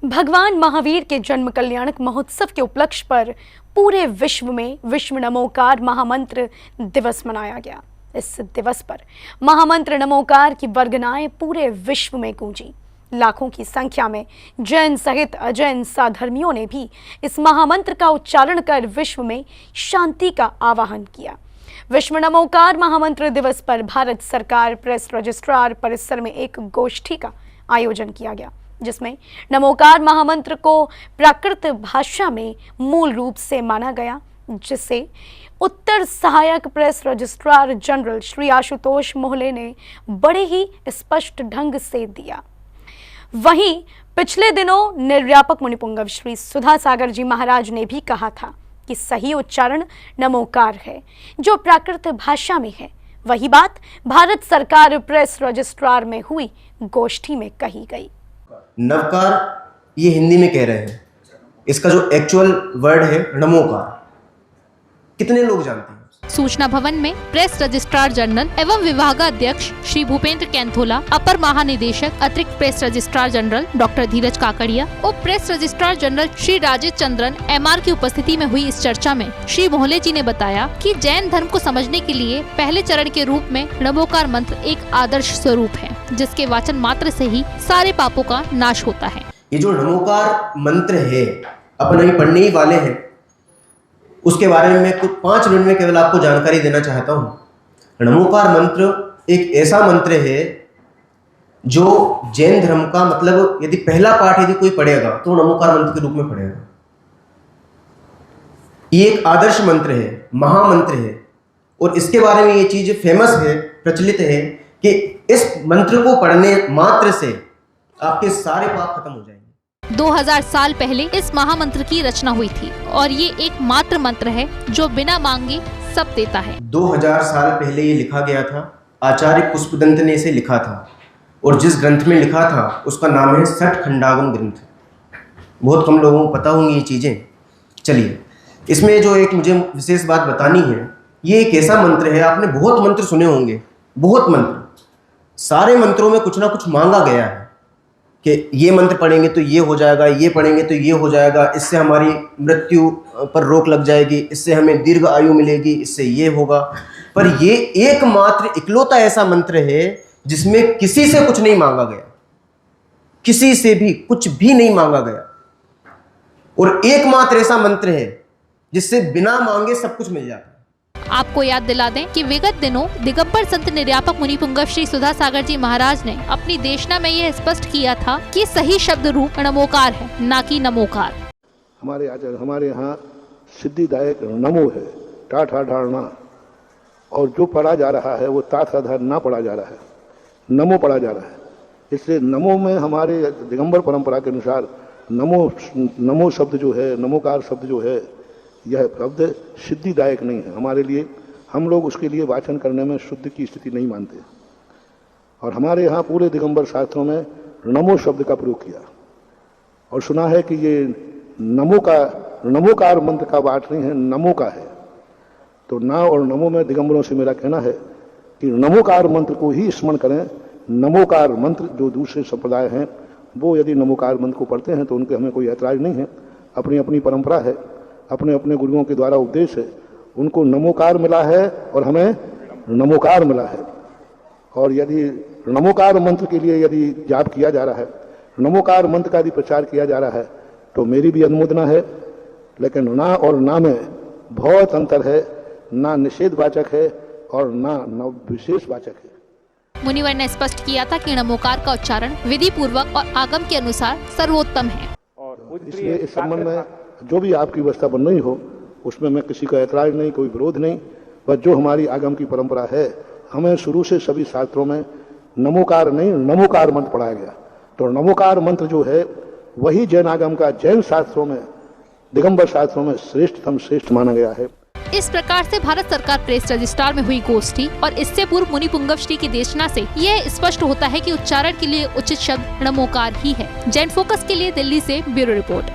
भगवान महावीर के जन्म कल्याणक महोत्सव के उपलक्ष्य पर पूरे विश्व में विश्व नमोकार महामंत्र दिवस मनाया गया। इस दिवस पर महामंत्र नमोकार की वरगनाएं पूरे विश्व में गूंजी। लाखों की संख्या में जैन सहित अजैन साधर्मियों ने भी इस महामंत्र का उच्चारण कर विश्व में शांति का आवाहन किया। विश्व नमोकार महामंत्र दिवस पर भारत सरकार प्रेस रजिस्ट्रार परिसर में एक गोष्ठी का आयोजन किया गया, जिसमें नमोकार महामंत्र को प्राकृत भाषा में मूल रूप से माना गया, जिसे उत्तर सहायक press registrar general Shri Ashutosh Mohle ने बड़े ही स्पष्ट ढंग से दिया। वहीं पिछले दिनों निर्व्यापक मुनिपुंगव श्री सुधा सागर जी महाराज ने भी कहा था कि सही उच्चारण नमोकार है, जो प्राकृत भाषा में है। वही बात भारत सरकार प्रेस रजिस्ट्रार में हुई गोष्ठी में कही गई। नवकार ये हिंदी में कह रहे हैं, इसका जो एक्चुअल वर्ड है नमोकार। कितने लोग जानते हैं? सूचना भवन में प्रेस रजिस्ट्रार जनरल एवं विभागाध्यक्ष श्री भूपेंद्र कैंथोला, अपर महानिदेशक अतिरिक्त प्रेस रजिस्ट्रार जनरल डॉक्टर धीरज काकड़िया, उप press registrar general Shri Rajesh Chandran MR की उपस्थिति में हुई इस चर्चा में श्री मोहले जी ने बताया कि जैन धर्म को समझने के लिए पहले चरण के रूप में नमोकार मंत्र एक आदर्श स्वरूप है, जिसके वाचन मात्र से ही सारे पापों का नाश होता है। ये जो नमोकार मंत्र है, अपन अभी पढ़ने ही वाले हैं, उसके बारे में मैं कुछ 5 मिनट में केवल आपको जानकारी देना चाहता हूँ। नमोकार मंत्र एक ऐसा मंत्र है जो जैन धर्म का, मतलब यदि पहला पाठ यदि कोई पढ़ेगा तो नमोकार मंत्र के रूप में पढ़ेगा। ये एक आदर्श मंत्र है, महामंत्र है, और इसके बारे में ये चीज फेमस है, प्रचलित है कि इस मंत्र को पढ़ने मात्र से आपके सारे पाप खत्म हो जाएंगे। 2000 साल पहले इस महामंत्र की रचना हुई थी और ये एक मात्र मंत्र है जो बिना मांगे सब देता है। 2000 साल पहले ये लिखा गया था। आचार्य पुष्पदंत ने इसे लिखा था, और जिस ग्रंथ में लिखा था उसका नाम है सठ खंडागम ग्रंथ। बहुत कम लोगों को पता होंगी ये चीजें। चलिए, इसमें जो एक मुझे विशेष बात बतानी है, ये एक ऐसा मंत्र है, आपने बहुत मंत्र सुने होंगे, बहुत मंत्र, सारे मंत्रों में कुछ ना कुछ मांगा गया है कि ये मंत्र पढ़ेंगे तो ये हो जाएगा, ये पढ़ेंगे तो ये हो जाएगा, इससे हमारी मृत्यु पर रोक लग जाएगी, इससे हमें दीर्घ आयु मिलेगी, इससे ये होगा। पर ये एकमात्र इकलौता ऐसा मंत्र है जिसमें किसी से कुछ नहीं मांगा गया, किसी से भी कुछ भी नहीं मांगा गया, और एकमात्र ऐसा मंत्र है जिससे बिना मांगे सब कुछ मिल जाता है। आपको याद दिला दें कि विगत दिनों दिगंबर संत निर्व्यापक मुनिपुंगव श्री सुधा सागर जी महाराज ने अपनी देशना में यह स्पष्ट किया था कि सही शब्द रूप नमोकार है, ना कि नमोकार। हमारे यहाँ सिद्धिदायक नमो है, टाठा ढाड़ना, और जो पढ़ा जा रहा है वो ताथा धार ना पढ़ा जा रहा है, नमो पढ़ा जा रहा है। इसलिए नमो में हमारे दिगंबर परंपरा के अनुसार नमो शब्द जो है, नमोकार शब्द जो है, यह शब्द सिद्धिदायक नहीं है हमारे लिए। हम लोग उसके लिए वाचन करने में शुद्ध की स्थिति नहीं मानते, और हमारे यहाँ पूरे दिगंबर शास्त्रों में नमो शब्द का प्रयोग किया, और सुना है कि ये नमोकार मंत्र का पाठ नहीं है, नमो का है। तो ना और नमो में दिगंबरों से मेरा कहना है कि नमोकार मंत्र को ही स्मरण करें। नमोकार मंत्र जो दूसरे संप्रदाय हैं वो यदि नमोकार मंत्र को पढ़ते हैं तो उनके हमें कोई ऐतराज नहीं है। अपनी अपनी परंपरा है, अपने अपने गुरुओं के द्वारा उपदेश है, उनको नमोकार मिला है और हमें नमोकार मिला है। और यदि नमोकार मंत्र के लिए यदि जाप किया जा रहा है, नमोकार मंत्र का यदि प्रचार किया जा रहा है, तो मेरी भी अनुमोदना है। लेकिन ना और ना में बहुत अंतर है, ना निषेधवाचक है और ना विशेषवाचक है। मुनिवर ने स्पष्ट किया था कि नमोकार का उच्चारण विधि पूर्वक और आगम के अनुसार सर्वोत्तम है, और इसलिए इस संबंध में जो भी आपकी व्यवस्था बन रही हो उसमें मैं किसी का ऐतराज नहीं, कोई विरोध नहीं। पर जो हमारी आगम की परंपरा है, हमें शुरू से सभी शास्त्रों में नमोकार नहीं, नमोकार मंत्र पढ़ाया गया। तो नमोकार मंत्र जो है वही जैन आगम का, जैन शास्त्रों में, दिगंबर शास्त्रों में श्रेष्ठ माना गया है। इस प्रकार से भारत सरकार प्रेस रजिस्ट्रार में हुई गोष्ठी और इससे पूर्व मुनिपुंगव श्री की देशना से यह स्पष्ट होता है कि उच्चारण के लिए उचित शब्द नमोकार ही है। जैन फोकस के लिए दिल्ली से ब्यूरो रिपोर्ट।